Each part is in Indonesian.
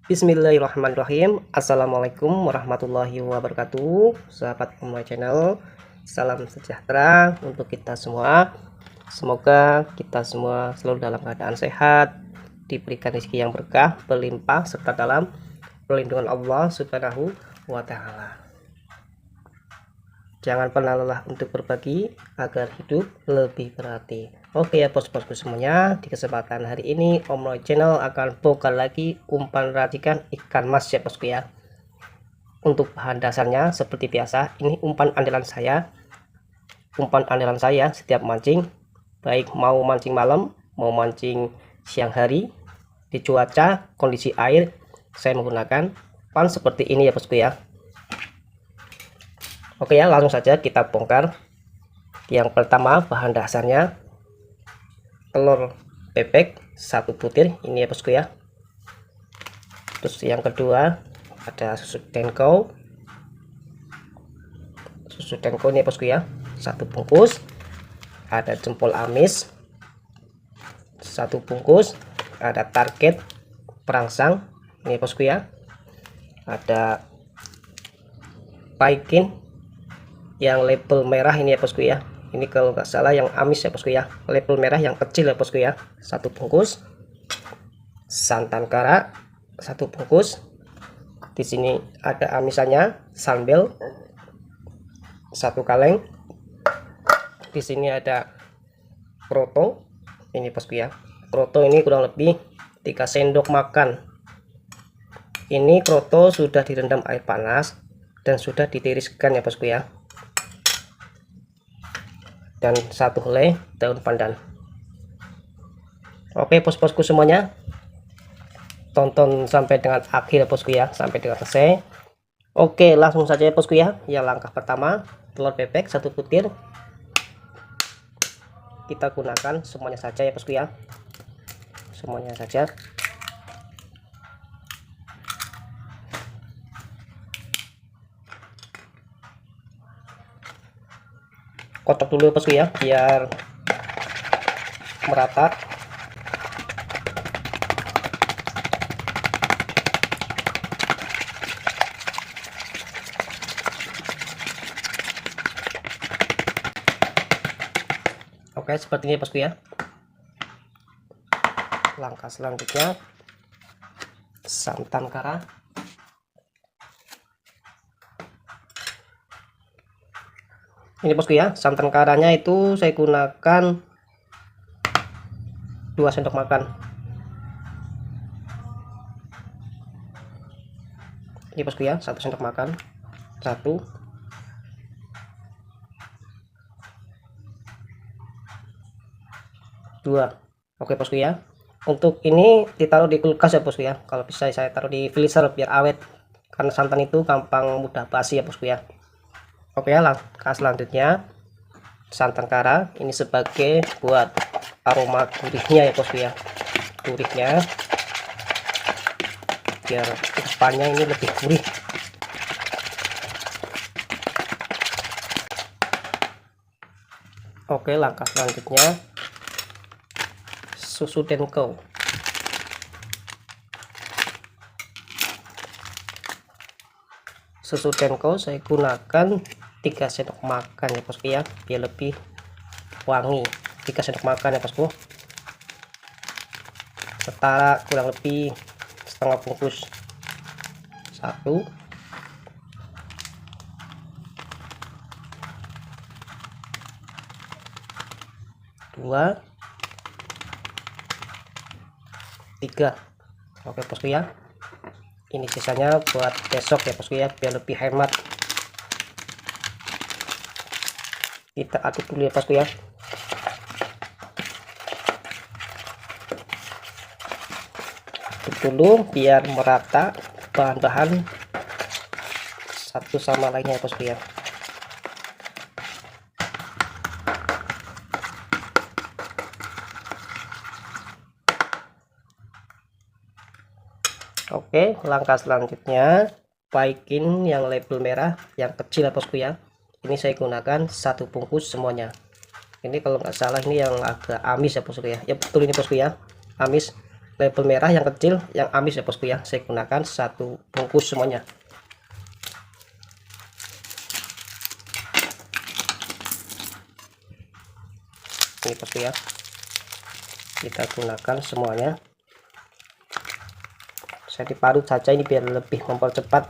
Bismillahirrahmanirrahim. Assalamualaikum warahmatullahi wabarakatuh. Sahabat Umma Channel, salam sejahtera untuk kita semua. Semoga kita semua selalu dalam keadaan sehat, diberikan rezeki yang berkah, berlimpah, serta dalam perlindungan Allah Subhanahu wa Ta'ala. Jangan pernah lelah untuk berbagi agar hidup lebih berarti. Oke ya bos-bosku semuanya, di kesempatan hari ini Om Roy Channel akan bongkar lagi umpan racikan ikan mas ya bosku ya. Untuk bahan dasarnya seperti biasa, ini umpan andalan saya. Umpan andalan saya setiap mancing, baik mau mancing malam, mau mancing siang hari, di cuaca, kondisi air, saya menggunakan umpan seperti ini ya bosku ya. Oke ya, langsung saja kita bongkar. Yang pertama bahan dasarnya telur bebek 1 butir ini ya bosku ya. Terus yang kedua ada susu denko ini ya bosku ya, 1 bungkus. Ada jempol amis 1 bungkus. Ada target perangsang ini ya bosku ya. Ada paikin yang label merah ini ya bosku ya. Ini kalau nggak salah yang amis ya bosku ya, label merah yang kecil ya bosku ya, 1 bungkus. Santan kara 1 bungkus. Di sini ada amisannya sambal 1 kaleng. Di sini ada kroto ini bosku ya. Kroto ini kurang lebih 3 sendok makan. Ini kroto sudah direndam air panas dan sudah ditiriskan ya bosku ya. Dan 1 helai daun pandan. Oke bos-bosku semuanya, tonton sampai dengan akhir bosku ya, sampai dengan selesai. Oke langsung saja ya bosku ya. Yang langkah pertama, telur bebek 1 butir. Kita gunakan semuanya saja ya bosku ya, semuanya saja. Kocok dulu bosku ya biar merata. Oke seperti ini bosku ya. Langkah selanjutnya santan kara. Ini bosku ya, santan karanya itu saya gunakan 2 sendok makan. Ini bosku ya, 1 sendok makan. 1 2. Oke bosku ya. Untuk ini ditaruh di kulkas ya bosku ya. Kalau bisa saya taruh di freezer biar awet, karena santan itu gampang mudah basi ya bosku ya. Oke ya, langkah selanjutnya santan kara ini sebagai buat aroma gurihnya ya bosku ya, gurihnya biar umpannya ini lebih gurih. Oke langkah selanjutnya susu denko. Susu denko saya gunakan 3 sendok makan ya bosku ya, biar lebih wangi. 3 sendok makan ya bosku, setara kurang lebih setengah bungkus. 1 2 3. Oke bosku ya, ini sisanya buat besok ya bosku ya, biar lebih hemat. Kita aduk dulu ya bosku ya. Aduk dulu biar merata bahan-bahan satu sama lainnya ya bosku ya. Oke langkah selanjutnya paikin yang label merah yang kecil ya bosku ya. Ini saya gunakan 1 bungkus semuanya. Ini kalau nggak salah ini yang agak amis ya bosku ya. Ya betul ini bosku ya, amis. label merah yang kecil yang amis ya bosku ya. Saya gunakan 1 bungkus semuanya. Ini bosku ya, kita gunakan semuanya. Saya diparut saja ini biar lebih mempercepat,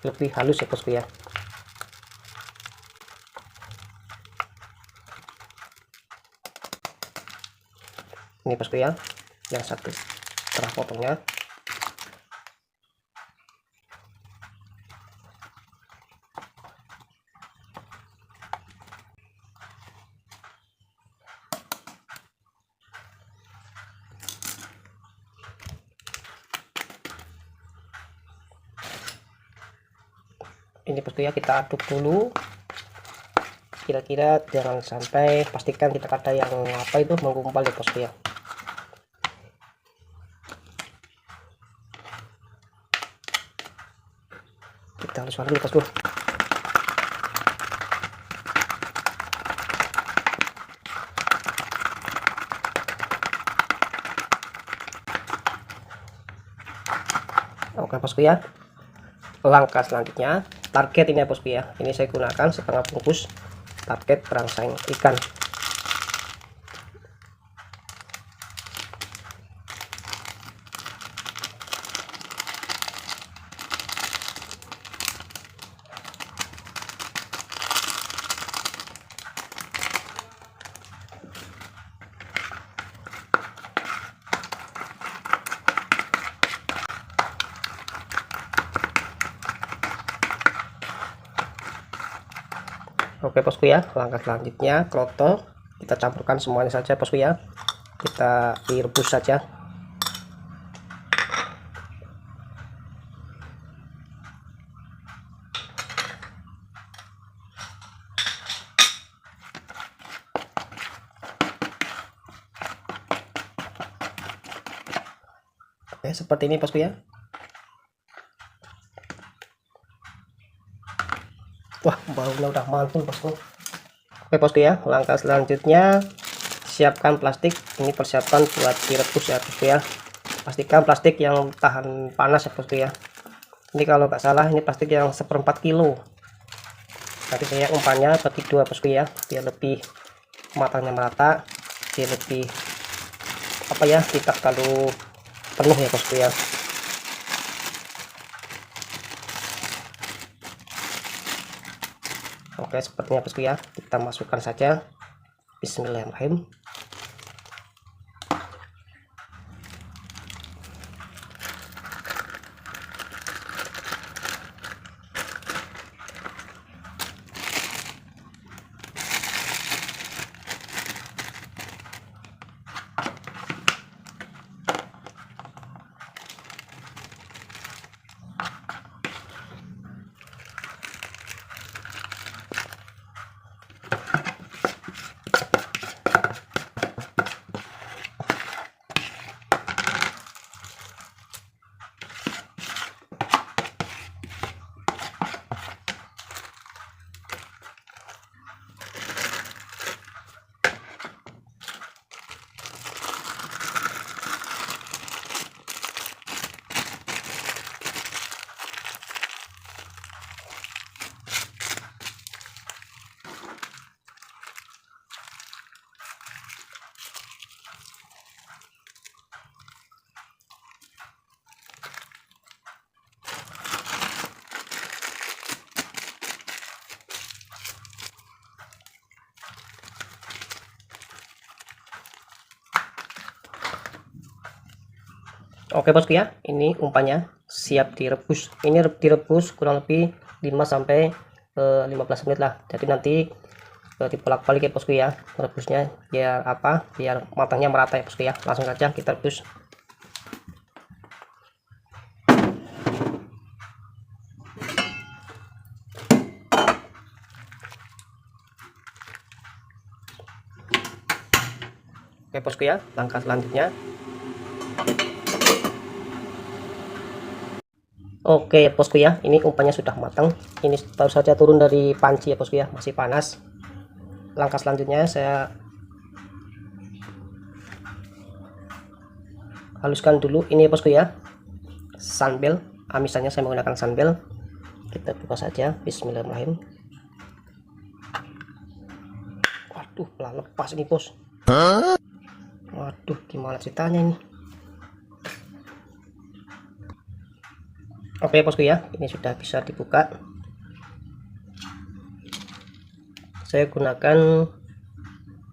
lebih halus ya bosku ya. Ini bosku ya, yang 1 setengah potongnya. Ini bosku ya, kita aduk dulu, kira-kira jangan sampai, pastikan tidak ada yang apa itu menggumpal ya bosku ya. Kita haluskan dulu bosku. Oke bosku ya, langkah selanjutnya target ini ya bosku ya. Ini saya gunakan setengah bungkus target perangsang ikan. Oke bosku ya, langkah selanjutnya kroto kita campurkan semuanya saja bosku ya, kita direbus saja. Oke, seperti ini bosku ya. Wah, baunya udah mantul bosku. Oke bosku ya, langkah selanjutnya siapkan plastik. Ini persiapan buat direbus ya bosku ya. Pastikan plastik yang tahan panas ya bosku ya. Ini kalau nggak salah ini plastik yang 1/4 kilo. Nanti saya umpannya bagi 2 bosku ya, biar lebih matangnya merata, biar lebih apa ya, tidak terlalu penuh ya bosku ya. Oke, sepertinya bosku ya, kita masukkan saja. Bismillahirrahmanirrahim. Oke bosku ya, ini umpannya siap direbus. Ini direbus kurang lebih 5-15 menit lah. Jadi nanti dibolak-balik ya bosku ya, rebusnya biar apa, biar matangnya merata ya bosku ya. Langsung saja kita rebus. Oke bosku ya, langkah selanjutnya. Oke bosku ya, ini umpannya sudah matang. Ini baru saja turun dari panci ya bosku ya, masih panas. Langkah selanjutnya saya haluskan dulu ini ya bosku ya, sunbel. Amisannya saya menggunakan sunbel. Kita buka saja, bismillahirrahmanirrahim. Waduh, pelan lepas ini bos. Waduh, gimana ceritanya ini? Oke bosku ya, ini sudah bisa dibuka. Saya gunakan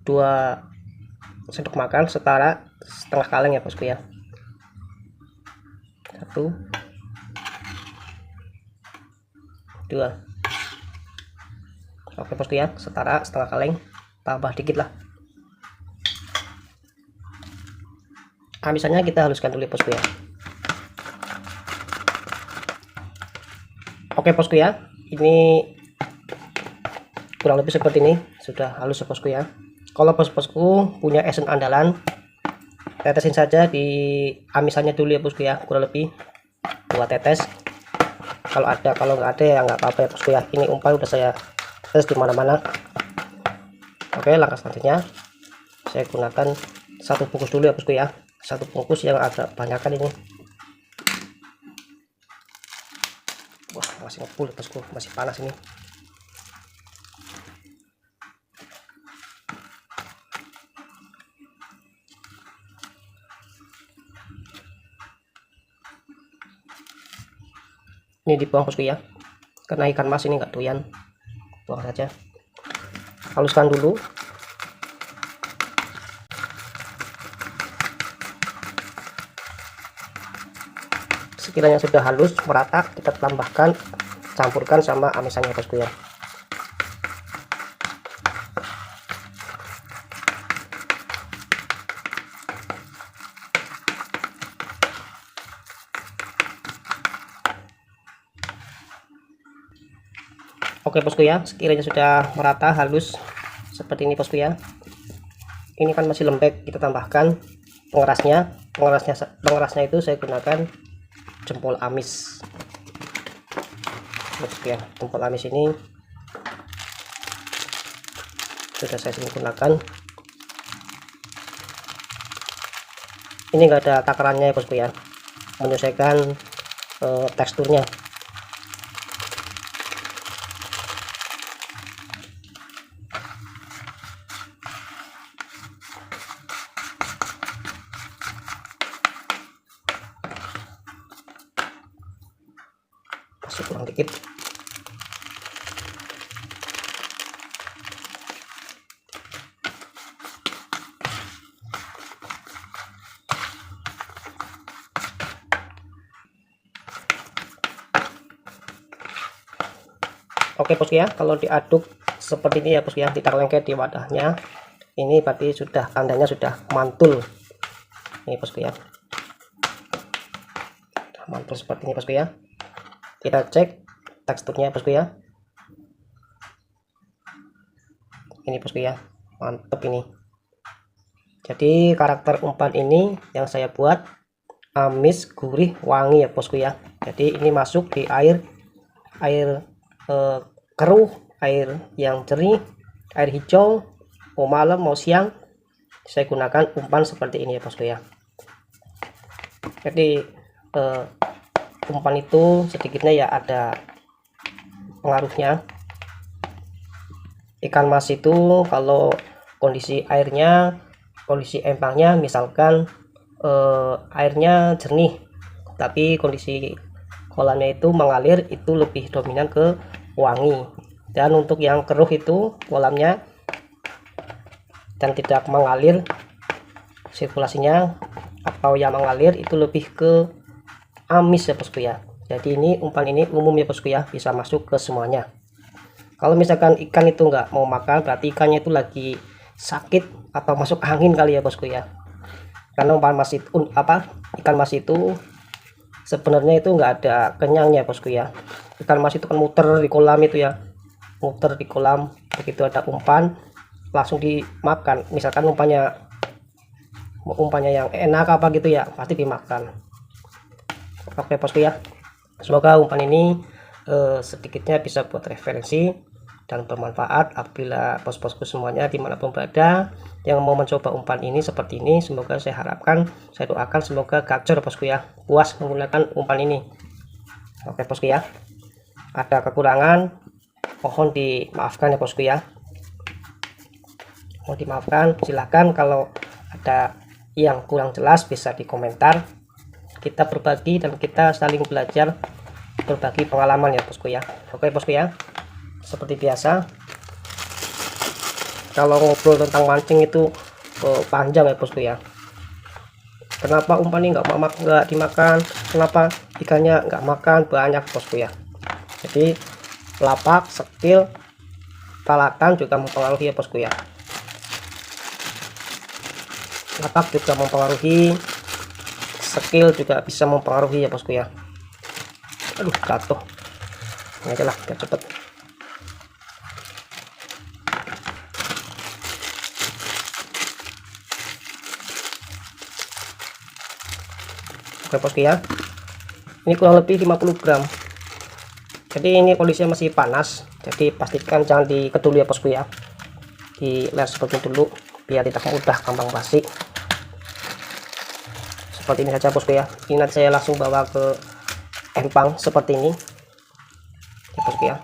2 sendok makan setara setengah kaleng ya bosku ya. 1, 2. Oke bosku ya, setara setengah kaleng, tambah dikit lah. Misalnya kita haluskan dulu bosku ya. Oke bosku ya, ini kurang lebih seperti ini, sudah halus ya bosku ya. Kalau bosku punya esen andalan, tetesin saja di amisannya dulu ya bosku ya, kurang lebih 2 tetes. Kalau ada, kalau nggak ada ya nggak apa-apa ya bosku ya. Ini umpan udah saya tes di mana-mana. Oke, langkah selanjutnya saya gunakan 1 bungkus dulu ya bosku ya, 1 bungkus yang agak banyakan ini. Wah, masih ngebul bosku, masih panas ini. Ini dibuang bosku ya, karena ikan mas ini nggak doyan, buang saja. Haluskan dulu. Sekiranya sudah halus merata, kita tambahkan, campurkan sama amisannya bosku ya. Oke bosku ya, sekiranya sudah merata halus seperti ini bosku ya. Ini kan masih lembek, kita tambahkan pengerasnya. Pengerasnya itu saya gunakan jempol amis bosku ya. Jempol amis ini sudah saya sering gunakan. Ini enggak ada takarannya ya bosku ya, menyesuaikan teksturnya. Masih kurang dikit. Oke bosku ya, kalau diaduk seperti ini ya bosku ya, tidak lengket di wadahnya, ini berarti sudah tandanya sudah mantul. Ini bosku ya, mantul seperti ini bosku ya. Kita cek teksturnya bosku ya. Ini bosku ya, mantep ini. Jadi karakter umpan ini yang saya buat amis, gurih, wangi ya bosku ya. Jadi ini masuk di air keruh, air yang jernih, air hijau, mau malam mau siang, saya gunakan umpan seperti ini ya bosku ya. Jadi umpan itu sedikitnya ya ada pengaruhnya. Ikan mas itu kalau kondisi airnya, kondisi empangnya misalkan airnya jernih tapi kondisi kolamnya itu mengalir, itu lebih dominan ke wangi. Dan untuk yang keruh itu kolamnya dan tidak mengalir sirkulasinya, atau yang mengalir itu lebih ke amis ya bosku ya. Jadi ini umpan ini umum ya bosku ya, bisa masuk ke semuanya. Kalau misalkan ikan itu nggak mau makan, berarti ikannya itu lagi sakit atau masuk angin kali ya bosku ya. Karena umpan mas itu ikan mas itu sebenarnya itu nggak ada kenyangnya bosku ya. Ikan mas itu kan muter di kolam itu ya, muter di kolam, begitu ada umpan langsung dimakan. Misalkan umpannya yang enak apa gitu ya, pasti dimakan. Oke bosku ya, semoga umpan ini sedikitnya bisa buat referensi dan bermanfaat apabila bos-bosku semuanya dimanapun berada yang mau mencoba umpan ini seperti ini. Semoga saya harapkan, saya doakan semoga gacor bosku ya, puas menggunakan umpan ini. Oke bosku ya, ada kekurangan mohon dimaafkan ya bosku ya, mohon dimaafkan. Silahkan kalau ada yang kurang jelas bisa di komentar, kita berbagi dan kita saling belajar, berbagi pengalaman ya bosku ya. Oke bosku ya, seperti biasa kalau ngobrol tentang mancing itu panjang ya bosku ya. Kenapa umpan ini nggak dimakan, kenapa ikannya nggak makan, banyak bosku ya. Jadi lapak, skill, palatan juga mempengaruhi ya bosku ya. Lapak juga mempengaruhi, skill juga bisa mempengaruhi ya bosku ya. Aduh jatuh, ini aja lah biar cepet. Oke bosku ya, ini kurang lebih 50 gram. Jadi ini kondisinya masih panas, jadi pastikan jangan dikedul ya bosku ya, di les seperti dulu biar tidak mudah gampang basi. Seperti ini saja bosku ya. Ini nanti saya langsung bawa ke empang seperti ini ya bosku ya.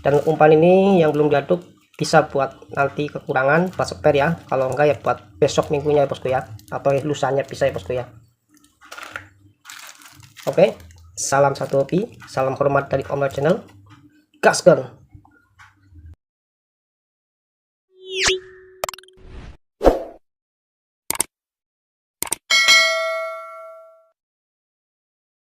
Dan umpan ini yang belum diaduk bisa buat nanti kekurangan buat spare ya, kalau enggak ya buat besok minggunya ya bosku ya, atau lusanya bisa ya bosku ya. Oke, salam satu hobi, salam hormat dari Omel Channel, gaskan.